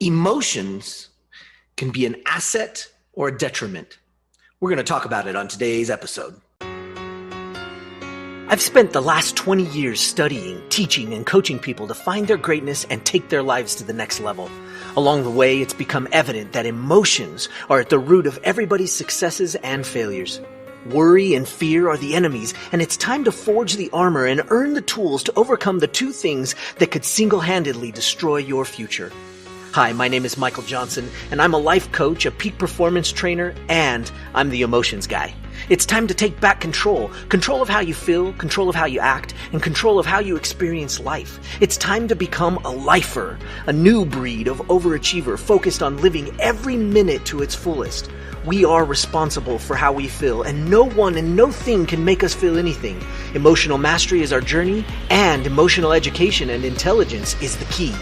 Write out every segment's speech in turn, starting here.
Emotions can be an asset or a detriment. We're going to talk about it on today's episode. I've spent the last 20 years studying, teaching, and coaching people to find their greatness and take their lives to the next level. Along the way, it's become evident that emotions are at the root of everybody's successes and failures. Worry and fear are the enemies, and it's time to forge the armor and earn the tools to overcome the two things that could single-handedly destroy your future. Hi, my name is Michael Johnson, and I'm a life coach, a peak performance trainer, and I'm the emotions guy. It's time to take back control of how you feel, control of how you act, and control of how you experience life. It's time to become a lifer, a new breed of overachiever focused on living every minute to its fullest. We are responsible for how we feel, and no one and no thing can make us feel anything. Emotional mastery is our journey, and emotional education and intelligence is the key.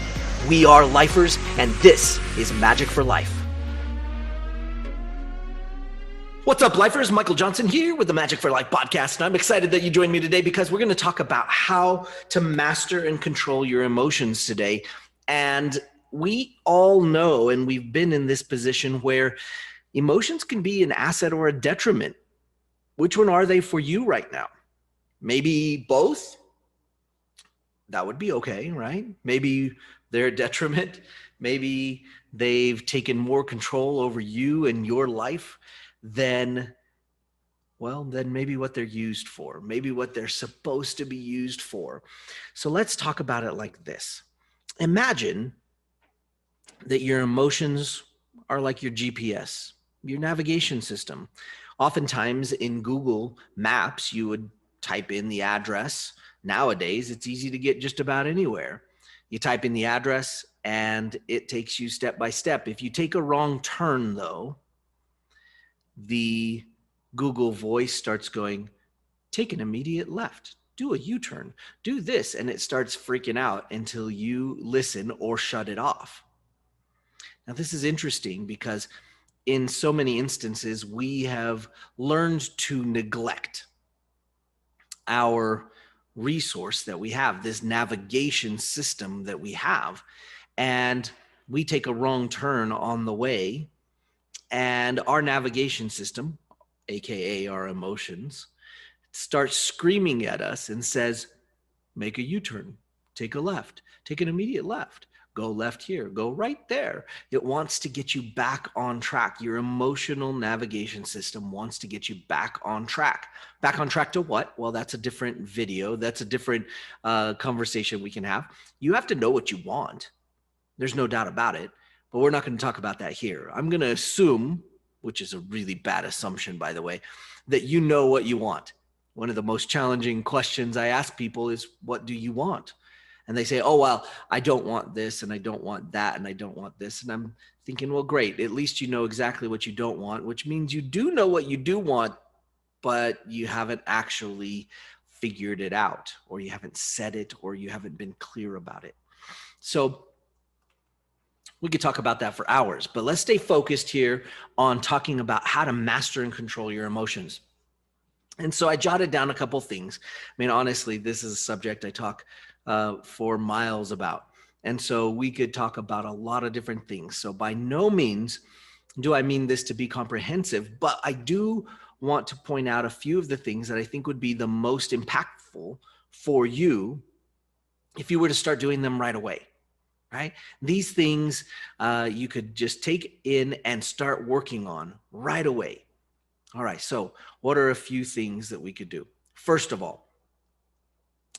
We are lifers, and this is Magic for Life. What's up, lifers? Michael Johnson here with the Magic for Life podcast, and I'm excited that you joined me today because we're going to talk about how to master and control your emotions today. And we all know, and we've been in this position where emotions can be an asset or a detriment. Which one are they for you right now? Maybe both? That would be okay, right? Maybe they're a detriment. Maybe they've taken more control over you and your life than maybe what they're used for, maybe what they're supposed to be used for. So let's talk about it like this. Imagine that your emotions are like your GPS, your navigation system. Oftentimes in Google Maps, you would type in the address. Nowadays, it's easy to get just about anywhere. You type in the address and it takes you step by step. If you take a wrong turn, though, the Google voice starts going, take an immediate left, do a U-turn, do this, and it starts freaking out until you listen or shut it off. Now, this is interesting because in so many instances, we have learned to neglect our resource that we have, this navigation system that we have, and we take a wrong turn on the way. And our navigation system, aka our emotions, starts screaming at us and says, make a U-turn, take a left, take an immediate left, go left here, go right there. It wants to get you back on track. Your emotional navigation system wants to get you back on track. Back on track to what? Well, that's a different video. That's a different conversation we can have. You have to know what you want. There's no doubt about it. But we're not going to talk about that here. I'm going to assume, which is a really bad assumption, by the way, that you know what you want. One of the most challenging questions I ask people is, what do you want? And they say, oh, well, I don't want this, and I don't want that, and I don't want this. And I'm thinking, well, great. At least you know exactly what you don't want, which means you do know what you do want, but you haven't actually figured it out, or you haven't said it, or you haven't been clear about it. So we could talk about that for hours, but let's stay focused here on talking about how to master and control your emotions. And so I jotted down a couple things. I mean, honestly, this is a subject I talk for miles about. And so we could talk about a lot of different things. So by no means do I mean this to be comprehensive, but I do want to point out a few of the things that I think would be the most impactful for you if you were to start doing them right away. Right? These things you could just take in and start working on right away. All right, so what are a few things that we could do? First of all,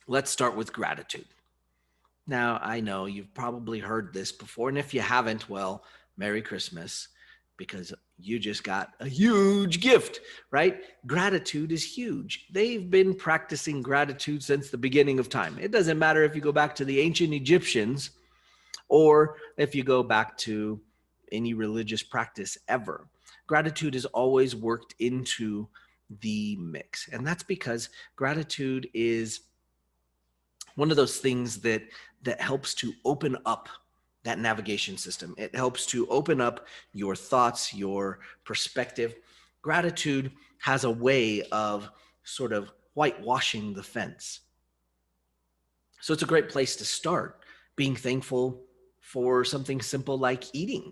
let's start with gratitude. Now, I know you've probably heard this before, and if you haven't, well, Merry Christmas, because you just got a huge gift, right? Gratitude is huge. They've been practicing gratitude since the beginning of time. It doesn't matter if you go back to the ancient Egyptians, or if you go back to any religious practice ever. Gratitude is always worked into the mix. And that's because gratitude is one of those things that helps to open up that navigation system. It helps to open up your thoughts, your perspective. Gratitude has a way of sort of whitewashing the fence. So it's a great place to start, being thankful for something simple like eating.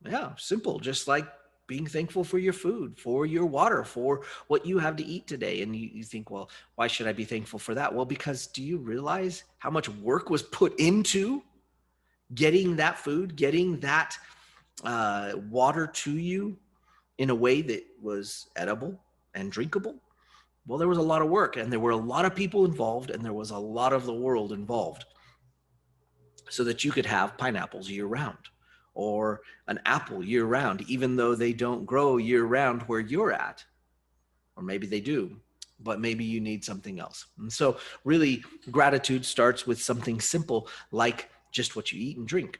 Yeah, simple, just like being thankful for your food, for your water, for what you have to eat today. And you think, well, why should I be thankful for that? Well, because do you realize how much work was put into getting that food, getting that water to you in a way that was edible and drinkable? Well, there was a lot of work, and there were a lot of people involved, and there was a lot of the world involved, so that you could have pineapples year round or an apple year round, even though they don't grow year round where you're at. Or maybe they do, but maybe you need something else. And so, really, gratitude starts with something simple like just what you eat and drink.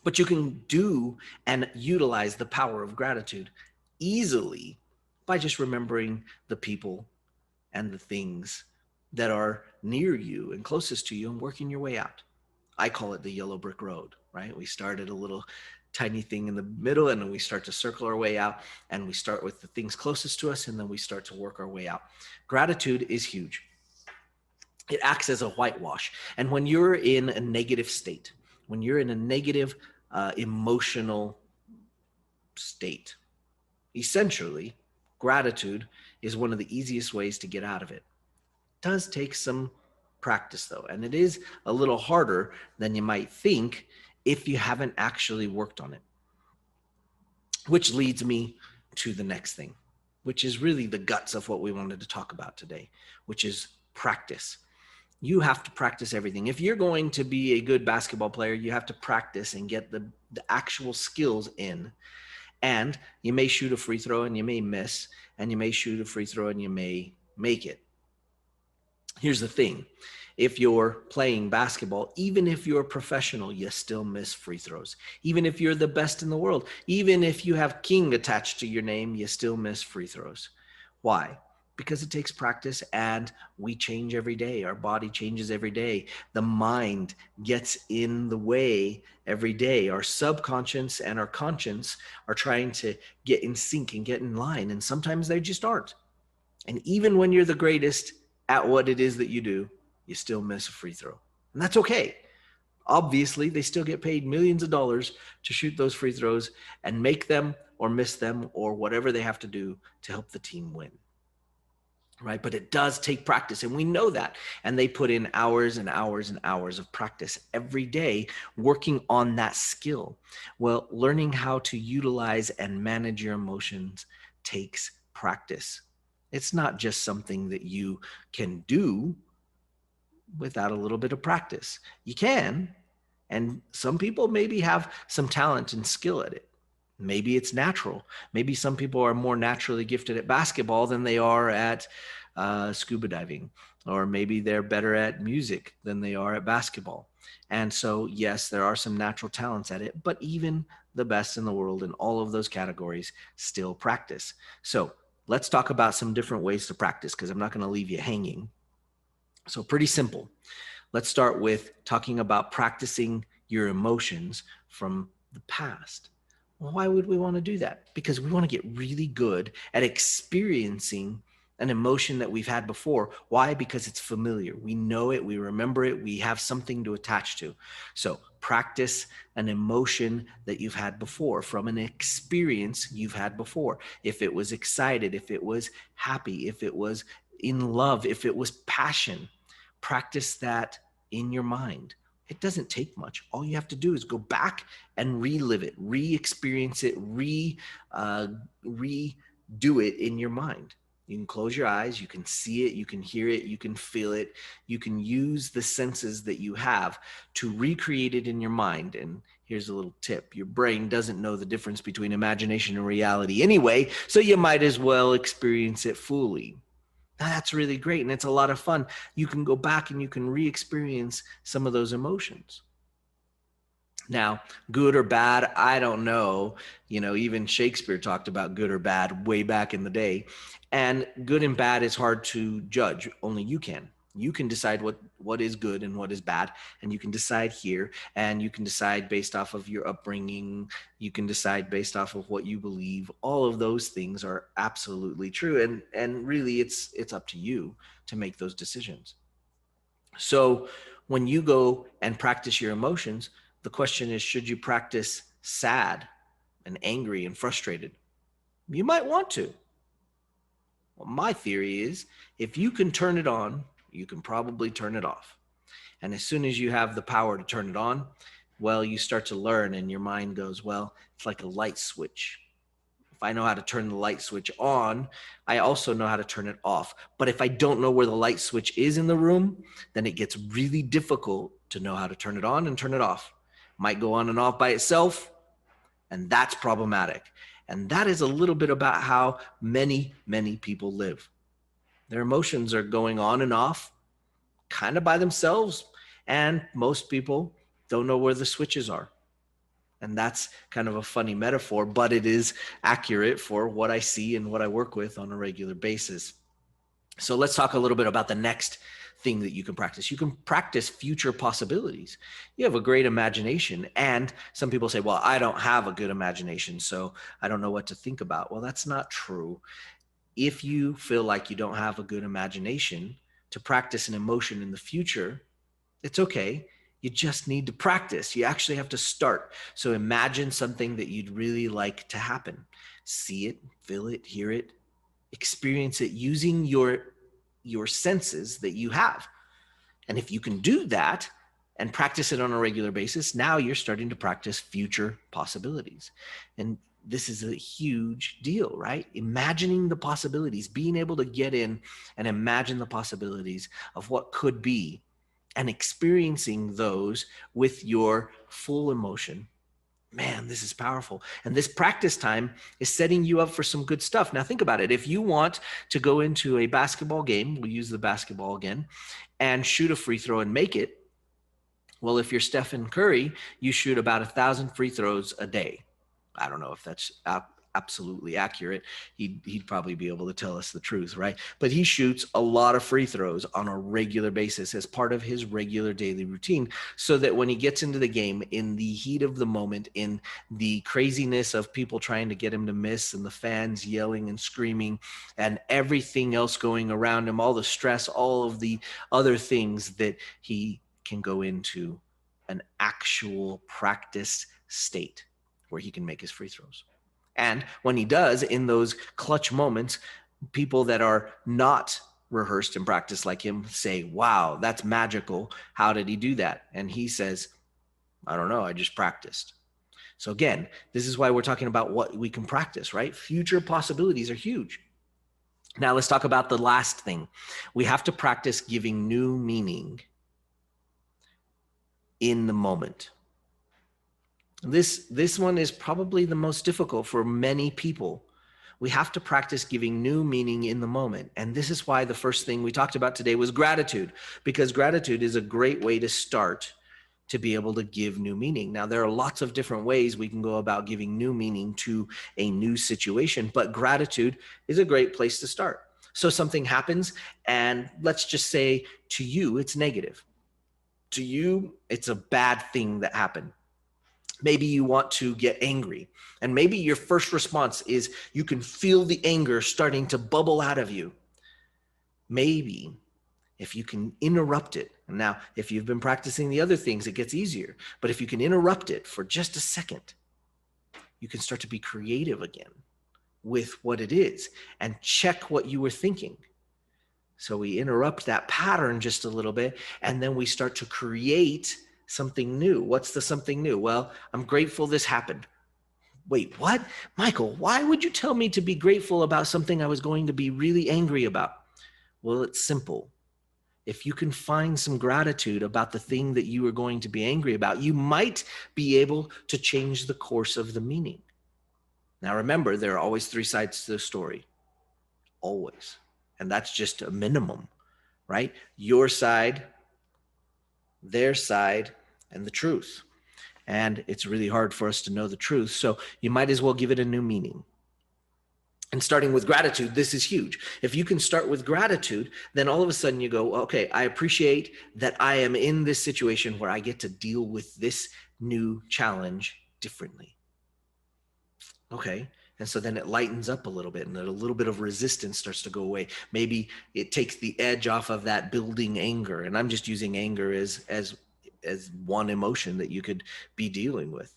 But you can do and utilize the power of gratitude easily by just remembering the people and the things that are near you and closest to you and working your way out. I call it the yellow brick road, right? We start at a little tiny thing in the middle, and then we start to circle our way out, and we start with the things closest to us, and then we start to work our way out. Gratitude is huge. It acts as a whitewash. And when you're in a negative state, when you're in a negative emotional state, essentially, gratitude is one of the easiest ways to get out of it. Does take some practice though, and it is a little harder than you might think if you haven't actually worked on it. Which leads me to the next thing, which is really the guts of what we wanted to talk about today, which is practice. You have to practice everything. If you're going to be a good basketball player, you have to practice and get the actual skills in. And you may shoot a free throw and you may miss, and you may shoot a free throw and you may make it. Here's the thing. If you're playing basketball, even if you're a professional, you still miss free throws. Even if you're the best in the world, even if you have king attached to your name, you still miss free throws. Why? Because it takes practice, and we change every day. Our body changes every day. The mind gets in the way every day. Our subconscious and our conscience are trying to get in sync and get in line, and sometimes they just aren't. And even when you're the greatest at what it is that you do, you still miss a free throw. And that's okay. Obviously, they still get paid millions of dollars to shoot those free throws and make them or miss them or whatever they have to do to help the team win. Right? But it does take practice, and we know that. And they put in hours and hours and hours of practice every day working on that skill. Well, learning how to utilize and manage your emotions takes practice. It's not just something that you can do without a little bit of practice. You can, and some people maybe have some talent and skill at it. Maybe it's natural. Maybe some people are more naturally gifted at basketball than they are at scuba diving, or maybe they're better at music than they are at basketball. And so, yes, there are some natural talents at it, but even the best in the world in all of those categories still practice. So let's talk about some different ways to practice, because I'm not going to leave you hanging. So pretty simple. Let's start with talking about practicing your emotions from the past. Well, why would we want to do that? Because we want to get really good at experiencing an emotion that we've had before. Why? Because it's familiar. We know it, we remember it, we have something to attach to. So practice an emotion that you've had before from an experience you've had before. If it was excited, if it was happy, if it was in love, if it was passion, practice that in your mind. It doesn't take much. All you have to do is go back and relive it, re-experience it, redo it in your mind. You can close your eyes, you can see it, you can hear it, you can feel it. You can use the senses that you have to recreate it in your mind. And here's a little tip. Your brain doesn't know the difference between imagination and reality anyway, so you might as well experience it fully. That's really great, and it's a lot of fun. You can go back and you can re-experience some of those emotions. Now, good or bad, I don't know. Even Shakespeare talked about good or bad way back in the day. And good and bad is hard to judge. Only you can. You can decide what is good and what is bad. And you can decide here. And you can decide based off of your upbringing. You can decide based off of what you believe. All of those things are absolutely true. And really, it's up to you to make those decisions. So When you go and practice your emotions, the question is, should you practice sad and angry and frustrated? You might want to. Well, my theory is if you can turn it on, you can probably turn it off. And as soon as you have the power to turn it on, well, you start to learn and your mind goes, well, it's like a light switch. If I know how to turn the light switch on, I also know how to turn it off. But if I don't know where the light switch is in the room, then it gets really difficult to know how to turn it on and turn it off. Might go on and off by itself, and that's problematic. And that is a little bit about how many, many people live. Their emotions are going on and off kind of by themselves, and most people don't know where the switches are. And that's kind of a funny metaphor, but it is accurate for what I see and what I work with on a regular basis. So let's talk a little bit about the next thing that you can practice. You can practice future possibilities. You have a great imagination. And some people say, well, I don't have a good imagination, so I don't know what to think about. Well, that's not true. If you feel like you don't have a good imagination to practice an emotion in the future, it's okay. You just need to practice. You actually have to start. So imagine something that you'd really like to happen. See it, feel it, hear it, experience it using your senses that you have. And if you can do that and practice it on a regular basis, now you're starting to practice future possibilities. And this is a huge deal, right? Imagining the possibilities, being able to get in and imagine the possibilities of what could be and experiencing those with your full emotion. Man, this is powerful. And this practice time is setting you up for some good stuff. Now, think about it. If you want to go into a basketball game, we'll use the basketball again, and shoot a free throw and make it, well, if you're Stephen Curry, you shoot about 1,000 free throws a day. I don't know if that's absolutely accurate. He'd probably be able to tell us the truth, right? But he shoots a lot of free throws on a regular basis as part of his regular daily routine, so that when he gets into the game, in the heat of the moment, in the craziness of people trying to get him to miss and the fans yelling and screaming and everything else going around him, all the stress, all of the other things, that he can go into an actual practice state where he can make his free throws. And when he does, in those clutch moments, people that are not rehearsed and practiced like him say, wow, that's magical. How did he do that? And he says, I don't know, I just practiced. So again, this is why we're talking about what we can practice, right? Future possibilities are huge. Now let's talk about the last thing. We have to practice giving new meaning in the moment. This one is probably the most difficult for many people. We have to practice giving new meaning in the moment. And this is why the first thing we talked about today was gratitude, because gratitude is a great way to start to be able to give new meaning. Now, there are lots of different ways we can go about giving new meaning to a new situation, but gratitude is a great place to start. So something happens, and let's just say to you, it's negative. To you, it's a bad thing that happened. Maybe you want to get angry, and maybe your first response is you can feel the anger starting to bubble out of you. Maybe if you can interrupt it, and now if you've been practicing the other things, it gets easier, but if you can interrupt it for just a second, you can start to be creative again with what it is and check what you were thinking. So we interrupt that pattern just a little bit, and then we start to create something new. What's the something new? Well, I'm grateful this happened. Wait, what? Michael, why would you tell me to be grateful about something I was going to be really angry about? Well, it's simple. If you can find some gratitude about the thing that you are going to be angry about, you might be able to change the course of the meaning. Now, remember, there are always three sides to the story. Always. And that's just a minimum, right? Your side, their side, and the truth. And it's really hard for us to know the truth. So you might as well give it a new meaning. And starting with gratitude, this is huge. If you can start with gratitude, then all of a sudden you go, okay, I appreciate that I am in this situation where I get to deal with this new challenge differently. Okay, And so then it lightens up a little bit, and a little bit of resistance starts to go away. Maybe it takes the edge off of that building anger. And I'm just using anger as one emotion that you could be dealing with,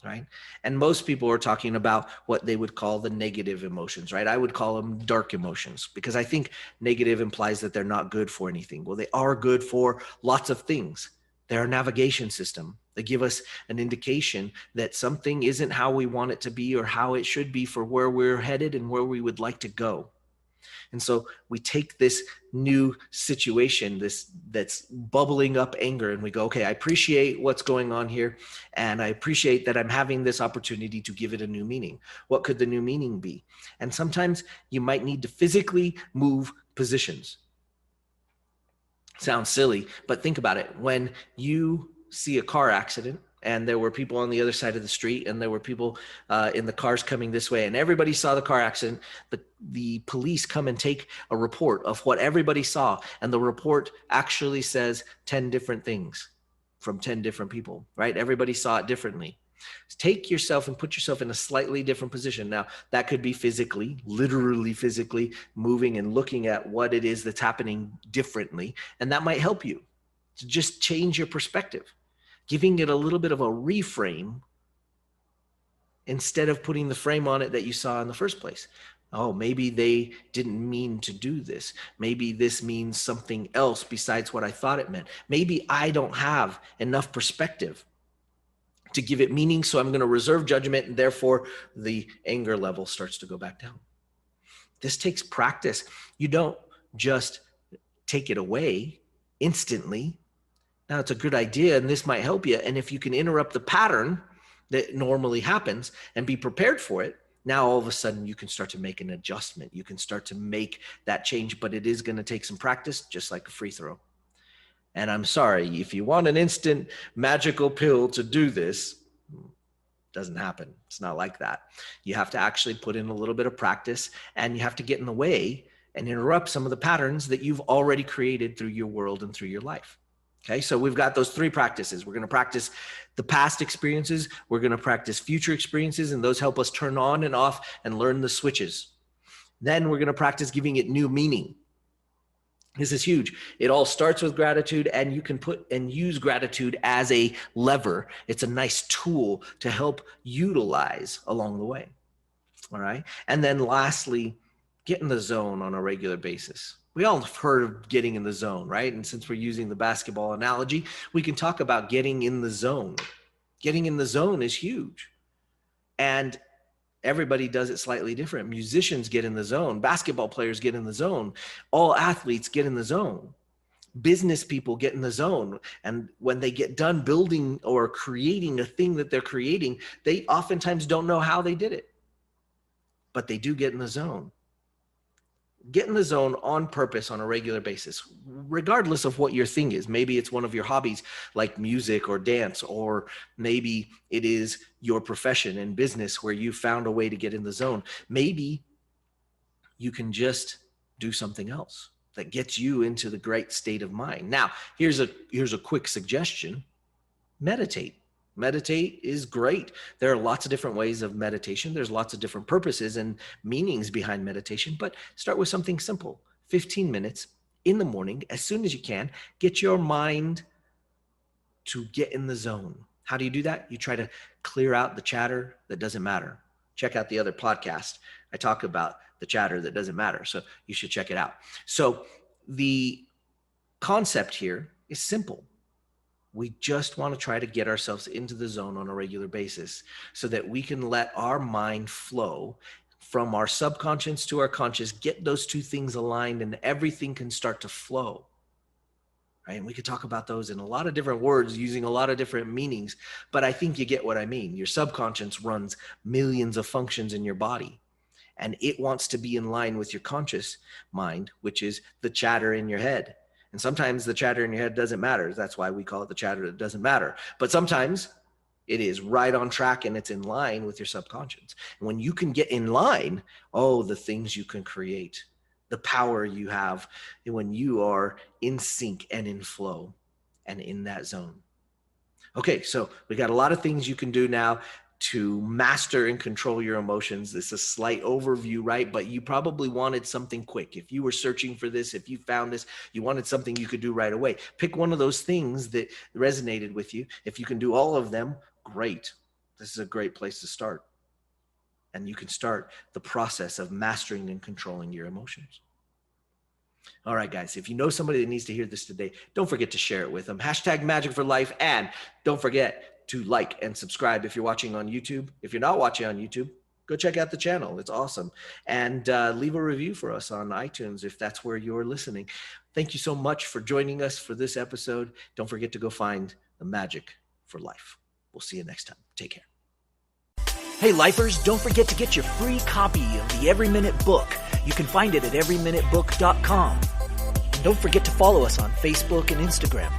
right? And most people are talking about what they would call the negative emotions, right? I would call them dark emotions, because I think negative implies that they're not good for anything. Well, they are good for lots of things. They're a navigation system. They give us an indication that something isn't how we want it to be or how it should be for where we're headed and where we would like to go. And so we take this new situation, this that's bubbling up anger, and we go, okay, I appreciate what's going on here, and I appreciate that I'm having this opportunity to give it a new meaning. What could the new meaning be? And sometimes you might need to physically move positions. Sounds silly, but think about it. When you see a car accident and there were people on the other side of the street and there were people in the cars coming this way and everybody saw the car accident, the police come and take a report of what everybody saw, and the report actually says 10 different things from 10 different people, right? Everybody saw it differently. Take yourself and put yourself in a slightly different position. Now, that could be physically, literally physically moving and looking at what it is that's happening differently. And that might help you to just change your perspective, giving it a little bit of a reframe instead of putting the frame on it that you saw in the first place. Oh, maybe they didn't mean to do this. Maybe this means something else besides what I thought it meant. Maybe I don't have enough perspective to give it meaning, so I'm going to reserve judgment, and therefore the anger level starts to go back down. This takes practice. You don't just take it away instantly. Now, it's a good idea, and this might help you. And if you can interrupt the pattern that normally happens and be prepared for it, now all of a sudden you can start to make an adjustment. You can start to make that change, but it is going to take some practice, just like a free throw. And I'm sorry, if you want an instant magical pill to do this, doesn't happen. It's not like that. You have to actually put in a little bit of practice, and you have to get in the way and interrupt some of the patterns that you've already created through your world and through your life. Okay, so we've got those three practices. We're going to practice the past experiences. We're going to practice future experiences, and those help us turn on and off and learn the switches. Then we're going to practice giving it new meaning. This is huge. It all starts with gratitude, and you can put and use gratitude as a lever. It's a nice tool to help utilize along the way. All right. And then lastly, get in the zone on a regular basis. We all have heard of getting in the zone, right? And since we're using the basketball analogy, we can talk about getting in the zone. Getting in the zone is huge. And everybody does it slightly different. Musicians get in the zone. Basketball players get in the zone. All athletes get in the zone. Business people get in the zone. And when they get done building or creating a thing that they're creating, they oftentimes don't know how they did it, but they do get in the zone. Get in the zone on purpose on a regular basis, regardless of what your thing is. Maybe it's one of your hobbies like music or dance, or maybe it is your profession and business where you found a way to get in the zone. Maybe you can just do something else that gets you into the great state of mind. Now, here's a quick suggestion. Meditate. Meditate is great. There are lots of different ways of meditation. There's lots of different purposes and meanings behind meditation, but start with something simple. 15 minutes in the morning, as soon as you can, get your mind to get in the zone. How do you do that? You try to clear out the chatter that doesn't matter. Check out the other podcast. I talk about the chatter that doesn't matter, so you should check it out. So the concept here is simple. We just want to try to get ourselves into the zone on a regular basis so that we can let our mind flow from our subconscious to our conscious, get those two things aligned, and everything can start to flow. Right? And we could talk about those in a lot of different words using a lot of different meanings, but I think you get what I mean. Your subconscious runs millions of functions in your body, and it wants to be in line with your conscious mind, which is the chatter in your head. And sometimes the chatter in your head doesn't matter. That's why we call it the chatter that doesn't matter. But sometimes it is right on track and it's in line with your subconscious. And when you can get in line, oh, the things you can create, the power you have when you are in sync and in flow and in that zone. Okay, so we got a lot of things you can do now. to master and control your emotions. This is a slight overview, right? But you probably wanted something quick. If you were searching for this, if you found this, you wanted something you could do right away. Pick one of those things that resonated with you. If you can do all of them, great. This is a great place to start. And you can start the process of mastering and controlling your emotions. All right, guys, if you know somebody that needs to hear this today, don't forget to share it with them. Hashtag Magic for Life. And don't forget to like and subscribe if you're watching on YouTube. If you're not watching on YouTube, go check out the channel. It's awesome. And leave a review for us on iTunes if that's where you're listening. Thank you so much for joining us for this episode. Don't forget to go find the magic for life. We'll see you next time. Take care. Hey lifers, don't forget to get your free copy of the Every Minute book. You can find it at everyminutebook.com. And don't forget to follow us on Facebook and Instagram.